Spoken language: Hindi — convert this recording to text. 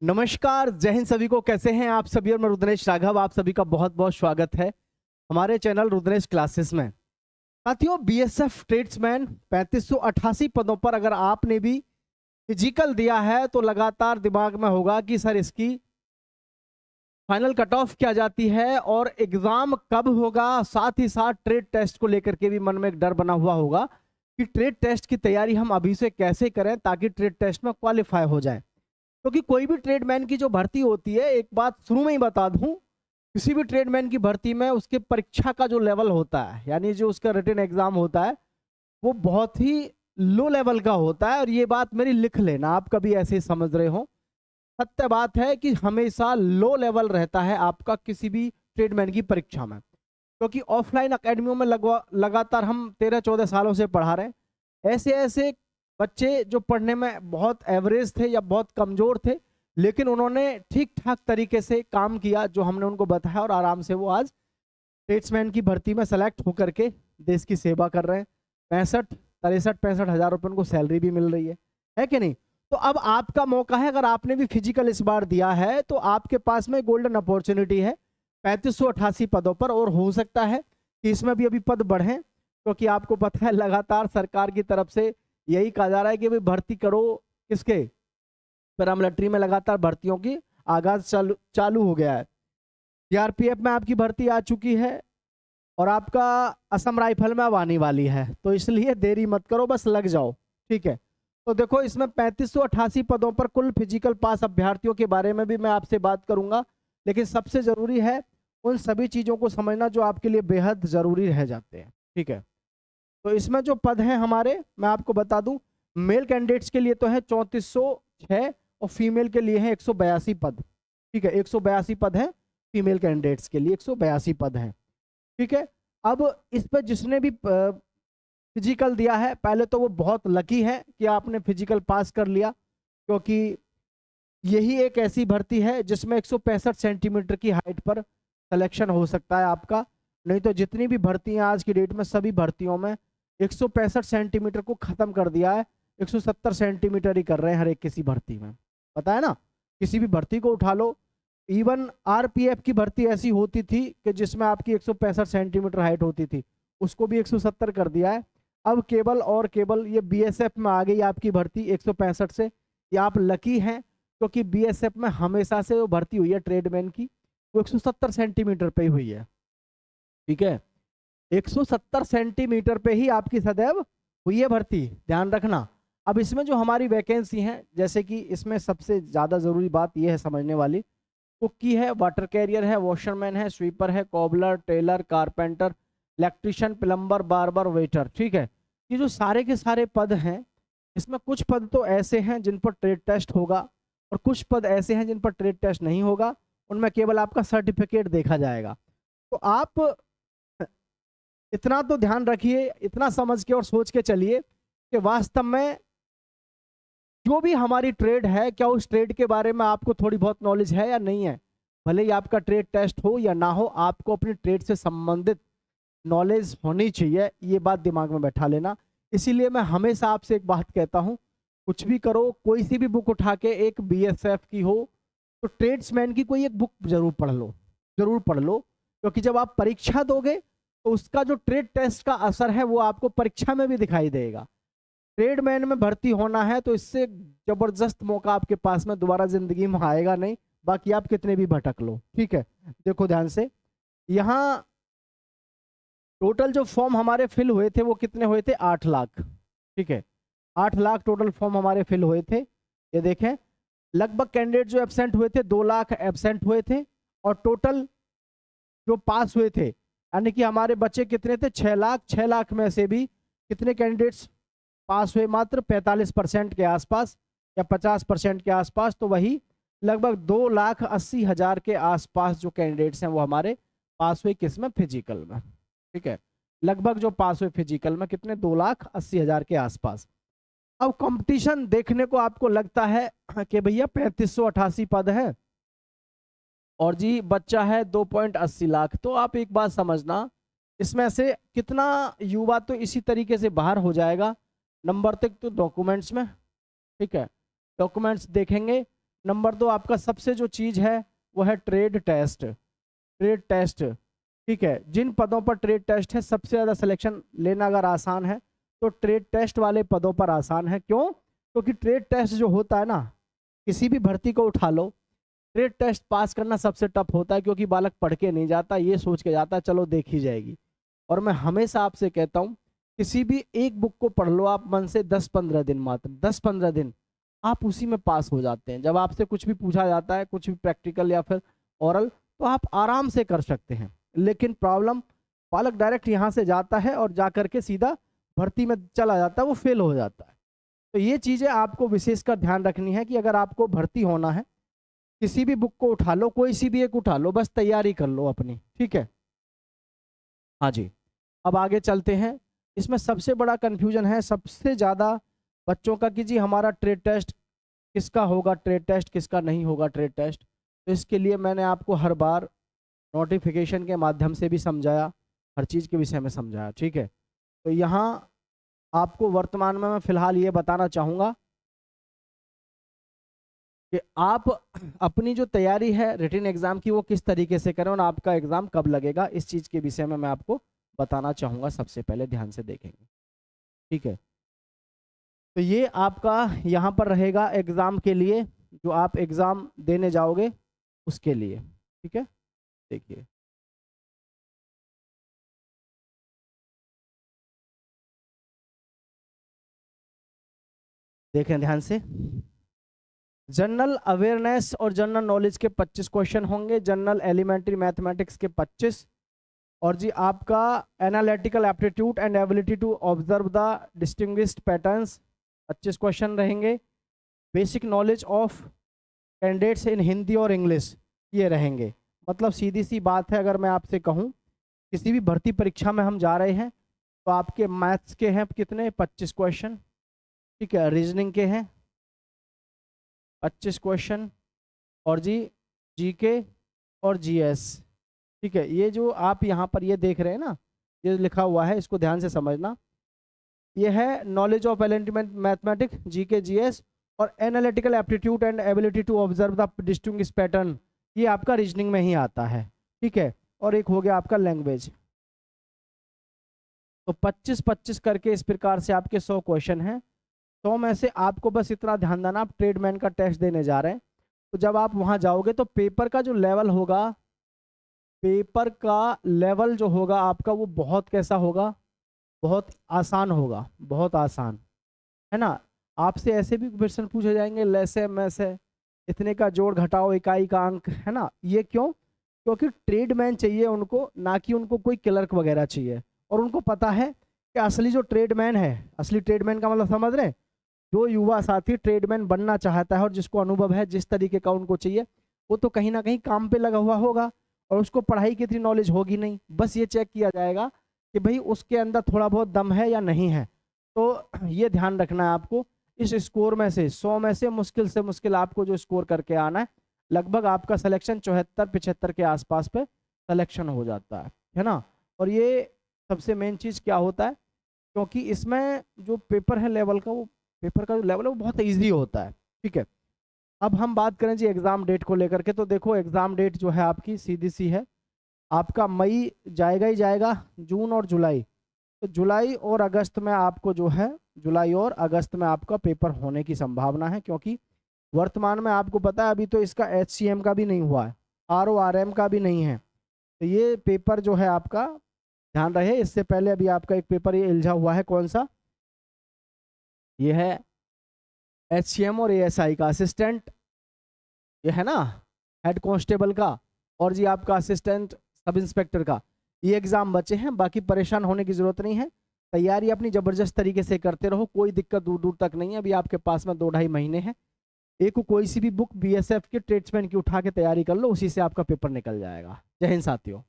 नमस्कार, जय हिंद सभी को। कैसे हैं आप सभी? और मैं रुद्रेश राघव, आप सभी का बहुत बहुत स्वागत है हमारे चैनल रुद्रेश क्लासेस में। साथियों, बीएसएफ ट्रेड्समैन 3588 पदों पर अगर आपने भी फिजिकल दिया है तो लगातार दिमाग में होगा कि सर इसकी फाइनल कट ऑफ क्या जाती है और एग्जाम कब होगा। साथ ही साथ ट्रेड टेस्ट को लेकर के भी मन में एक डर बना हुआ होगा कि ट्रेड टेस्ट की तैयारी हम अभी से कैसे करें ताकि ट्रेड टेस्ट में क्वालिफाई हो जाए। क्योंकि कोई भी ट्रेडमैन की जो भर्ती होती है, एक बात शुरू में ही बता दूं, किसी भी ट्रेडमैन की भर्ती में उसके परीक्षा का जो लेवल होता है, यानी जो उसका रिटन एग्जाम होता है, वो बहुत ही लो लेवल का होता है। और ये बात मेरी लिख लेना, आप कभी ऐसे ही समझ रहे हो, सत्य बात है कि हमेशा लो लेवल रहता है आपका किसी भी ट्रेडमैन की परीक्षा में। क्योंकि ऑफलाइन अकेडमियों में लगातार हम 13-14 सालों से पढ़ा रहे हैं। ऐसे ऐसे बच्चे जो पढ़ने में बहुत एवरेज थे या बहुत कमजोर थे, लेकिन उन्होंने ठीक ठाक तरीके से काम किया जो हमने उनको बताया, और आराम से वो आज स्टेट्समैन की भर्ती में सेलेक्ट होकर के देश की सेवा कर रहे हैं। 65 हजार रुपये उनको सैलरी भी मिल रही है कि नहीं? तो अब आपका मौका है, अगर आपने भी फिजिकल इस बार दिया है तो आपके पास में गोल्डन अपॉर्चुनिटी है 3588 पदों पर। और हो सकता है कि इसमें भी अभी पद बढ़े, क्योंकि आपको पता है लगातार सरकार की तरफ से यही कहा जा रहा है कि भाई भर्ती करो। किसके? पैरामिलिट्री में लगातार भर्तियों की आगाज चालू हो गया है। सीआरपीएफ में आपकी भर्ती आ चुकी है और आपका असम राइफल में अब आने वाली है, तो इसलिए देरी मत करो, बस लग जाओ। ठीक है, तो देखो इसमें 3588 पदों पर कुल फिजिकल पास अभ्यर्थियों के बारे में भी मैं आपसे बात करूंगा, लेकिन सबसे जरूरी है उन सभी चीजों को समझना जो आपके लिए बेहद जरूरी रह जाते हैं। ठीक है, तो इसमें जो पद हैं हमारे, मैं आपको बता दूं, मेल कैंडिडेट्स के लिए तो है 3406 और फीमेल के लिए है 182 पद। ठीक है, 182 पद हैं फीमेल कैंडिडेट्स के लिए, 182 पद हैं। ठीक है, अब इस पर जिसने भी फिजिकल दिया है, पहले तो वो बहुत लकी है कि आपने फिजिकल पास कर लिया, क्योंकि यही एक ऐसी भर्ती है जिसमें 165 सेंटीमीटर की हाइट पर सिलेक्शन हो सकता है आपका। नहीं तो जितनी भी भर्तियां आज की डेट में, सभी भर्तियों में 165 सेंटीमीटर को खत्म कर दिया है, 170 सेंटीमीटर ही कर रहे हैं हर एक किसी भर्ती में। पता है ना, किसी भी भर्ती को उठा लो, इवन आरपीएफ की भर्ती ऐसी होती थी कि जिसमें आपकी 165 सेंटीमीटर हाइट होती थी, उसको भी 170 कर दिया है। अब केवल और केवल ये बीएसएफ में आ गई आपकी भर्ती 165 से। ये आप लकी हैं, क्योंकि बीएसएफ में हमेशा से वो भर्ती हुई है ट्रेडमैन की, वो 170 सेंटीमीटर पे ही हुई है। ठीक है, 170 सेंटीमीटर पे ही आपकी सदैव हुई है भर्ती, ध्यान रखना। अब इसमें जो हमारी वैकेंसी है, जैसे कि इसमें सबसे ज्यादा जरूरी बात यह है समझने वाली, कुकी है, वाटर कैरियर है, वॉशरमैन है, स्वीपर है, cobbler, tailor, carpenter, electrician, plumber, barber, waiter. ठीक है, ये जो सारे के सारे पद हैं, इसमें कुछ पद तो ऐसे हैं जिन पर ट्रेड टेस्ट होगा और कुछ पद ऐसे हैं जिन पर ट्रेड टेस्ट नहीं होगा, उनमें केवल आपका सर्टिफिकेट देखा जाएगा। तो आप इतना तो ध्यान रखिए, इतना समझ के और सोच के चलिए कि वास्तव में जो भी हमारी ट्रेड है, क्या उस ट्रेड के बारे में आपको थोड़ी बहुत नॉलेज है या नहीं है। भले ही आपका ट्रेड टेस्ट हो या ना हो, आपको अपनी ट्रेड से संबंधित नॉलेज होनी चाहिए, ये बात दिमाग में बैठा लेना। इसीलिए मैं हमेशा आपसे एक बात कहता हूँ, कुछ भी करो, कोई सी भी बुक उठा के, एक बीएसएफ की हो तो ट्रेड्समैन की कोई एक बुक जरूर पढ़ लो, जरूर पढ़ लो। क्योंकि जब आप परीक्षा दोगे तो उसका जो ट्रेड टेस्ट का असर है वो आपको परीक्षा में भी दिखाई देगा। ट्रेडमैन में भर्ती होना है तो इससे जबरदस्त मौका आपके पास में दोबारा जिंदगी में आएगा नहीं, बाकी आप कितने भी भटक लो। ठीक है, देखो ध्यान से, यहाँ टोटल जो फॉर्म हमारे फिल हुए थे वो कितने हुए थे? 8 लाख। ठीक है, 8 लाख टोटल फॉर्म हमारे फिल हुए थे। ये देखें, लगभग कैंडिडेट जो एब्सेंट हुए थे 2 लाख एब्सेंट हुए थे, और टोटल जो पास हुए थे, यानी कि हमारे बच्चे कितने थे? 6 लाख। 6 लाख में से भी कितने कैंडिडेट्स पास हुए? मात्र 45% के आसपास या 50% के आसपास। तो वही लगभग 2,80,000 के आसपास जो कैंडिडेट्स हैं वो हमारे पास हुए, किस में? फिजिकल में। ठीक है, लगभग जो पास हुए फिजिकल में कितने? 2,80,000 के आसपास। अब कंपटीशन देखने को आपको लगता है कि भैया 3588 पद है और जी बच्चा है 2.80 लाख, तो आप एक बात समझना, इसमें से कितना युवा तो इसी तरीके से बाहर हो जाएगा। नंबर तक तो डॉक्यूमेंट्स में, ठीक है, डॉक्यूमेंट्स देखेंगे, नंबर 2 आपका सबसे जो चीज़ है वो है ट्रेड टेस्ट। ट्रेड टेस्ट, ठीक है, जिन पदों पर ट्रेड टेस्ट है सबसे ज़्यादा सिलेक्शन लेना अगर आसान है तो ट्रेड टेस्ट वाले पदों पर आसान है। क्यों? क्योंकि ट्रेड टेस्ट जो होता है ना, किसी भी भर्ती को उठा लो, ट्रेड टेस्ट पास करना सबसे टफ होता है, क्योंकि बालक पढ़ के नहीं जाता, ये सोच के जाता है चलो देखी जाएगी। और मैं हमेशा आपसे कहता हूँ किसी भी एक बुक को पढ़ लो आप मन से 10-15 दिन, मात्र 10-15 दिन आप उसी में पास हो जाते हैं। जब आपसे कुछ भी पूछा जाता है, कुछ भी प्रैक्टिकल या फिर ओरल, तो आप आराम से कर सकते हैं। लेकिन प्रॉब्लम, बालक डायरेक्ट यहाँ से जाता है और जा करके सीधा भर्ती में चला जाता है, वो फेल हो जाता है। तो ये चीज़ें आपको विशेषकर ध्यान रखनी है कि अगर आपको भर्ती होना है, किसी भी बुक को उठा लो, कोई सी भी एक उठा लो, बस तैयारी कर लो अपनी, ठीक है। हाँ जी, अब आगे चलते हैं। इसमें सबसे बड़ा कन्फ्यूजन है सबसे ज़्यादा बच्चों का कि जी हमारा ट्रेड टेस्ट किसका होगा, ट्रेड टेस्ट किसका नहीं होगा, ट्रेड टेस्ट। तो इसके लिए मैंने आपको हर बार नोटिफिकेशन के माध्यम से भी समझाया, हर चीज़ के विषय में समझाया, ठीक है। तो यहाँ आपको वर्तमान में मैं फ़िलहाल ये बताना चाहूँगा कि आप अपनी जो तैयारी है रिटन एग्ज़ाम की वो किस तरीके से करें और आपका एग्ज़ाम कब लगेगा, इस चीज़ के विषय में मैं आपको बताना चाहूँगा। सबसे पहले ध्यान से देखेंगे, ठीक है। तो ये आपका यहाँ पर रहेगा एग्ज़ाम के लिए, जो आप एग्ज़ाम देने जाओगे उसके लिए, ठीक है। देखिए, देखें ध्यान से। जनरल अवेयरनेस और जनरल नॉलेज के 25 क्वेश्चन होंगे, जनरल एलिमेंट्री मैथमेटिक्स के 25, और जी आपका analytical aptitude and ability to observe the distinguished patterns 25 question रहेंगे। Basic knowledge of candidates in Hindi और इंग्लिश ये रहेंगे। मतलब सीधी सी बात है, अगर मैं आपसे कहूँ किसी भी भर्ती परीक्षा में हम जा रहे हैं तो आपके मैथ्स के हैं कितने, 25 क्वेश्चन, ठीक है। रीजनिंग के हैं 25 क्वेश्चन, और जी जीके और जीएस, ठीक है। ये जो आप यहाँ पर ये देख रहे हैं ना, ये लिखा हुआ है, इसको ध्यान से समझना। ये है knowledge of elementary mathematics, GK GS, और analytical aptitude and ability to observe the distinguished pattern, ये आपका रीजनिंग में ही आता है, ठीक है। और एक हो गया आपका लैंग्वेज। तो 25-25 करके इस प्रकार से आपके 100 क्वेश्चन हैं। 100 में से आपको बस इतना ध्यान देना, आप ट्रेडमैन का टेस्ट देने जा रहे हैं, तो जब आप वहाँ जाओगे तो पेपर का जो लेवल होगा, पेपर का लेवल जो होगा आपका वो बहुत कैसा होगा, बहुत आसान होगा, बहुत आसान, है ना। आपसे ऐसे भी क्वेश्चन पूछे जाएंगे, लैसे मैसे, इतने का जोड़ घटाओ इकाई का अंक, है ना। ये क्यों? क्योंकि ट्रेडमैन चाहिए उनको, ना कि उनको कोई क्लर्क वगैरह चाहिए। और उनको पता है कि असली जो ट्रेडमैन है, असली ट्रेडमैन का मतलब समझ रहे हैं, जो युवा साथी ट्रेडमैन बनना चाहता है और जिसको अनुभव है, जिस तरीके का उनको चाहिए, वो तो कहीं ना कहीं काम पे लगा हुआ होगा और उसको पढ़ाई की इतनी नॉलेज होगी नहीं। बस ये चेक किया जाएगा कि भाई उसके अंदर थोड़ा बहुत दम है या नहीं है। तो ये ध्यान रखना है आपको। इस स्कोर में से 100 में से मुश्किल आपको जो स्कोर करके आना है, लगभग आपका सिलेक्शन 74-75 के आसपास पे सिलेक्शन हो जाता है ना। और ये सबसे मेन चीज़ क्या होता है, क्योंकि इसमें जो पेपर है लेवल का, वो पेपर का जो लेवल है वो बहुत ईजी होता है, ठीक है। अब हम बात करें जी एग्ज़ाम डेट को लेकर के, तो देखो एग्ज़ाम डेट जो है आपकी सीधी सी है, आपका मई जाएगा ही जाएगा, जून और जुलाई। तो जुलाई और अगस्त में आपको जो है, जुलाई और अगस्त में आपका पेपर होने की संभावना है, क्योंकि वर्तमान में आपको पता है अभी तो इसका HCM का भी नहीं हुआ है, RORM का भी नहीं है। तो ये पेपर जो है आपका, ध्यान रहे, इससे पहले अभी आपका एक पेपर ये उलझा हुआ है, कौन सा, ये है HCM और ASI का असिस्टेंट, ये है ना, हेड कांस्टेबल का, और जी आपका असिस्टेंट सब इंस्पेक्टर का। ये एग्ज़ाम बचे हैं, बाकी परेशान होने की ज़रूरत नहीं है। तैयारी अपनी ज़बरदस्त तरीके से करते रहो, कोई दिक्कत दूर दूर तक नहीं है। अभी आपके पास में 2-2.5 महीने हैं। एक कोई सी भी बुक BSF के ट्रेड्समैन की उठा के तैयारी कर लो, उसी से आपका पेपर निकल जाएगा। जय हिंद साथियों।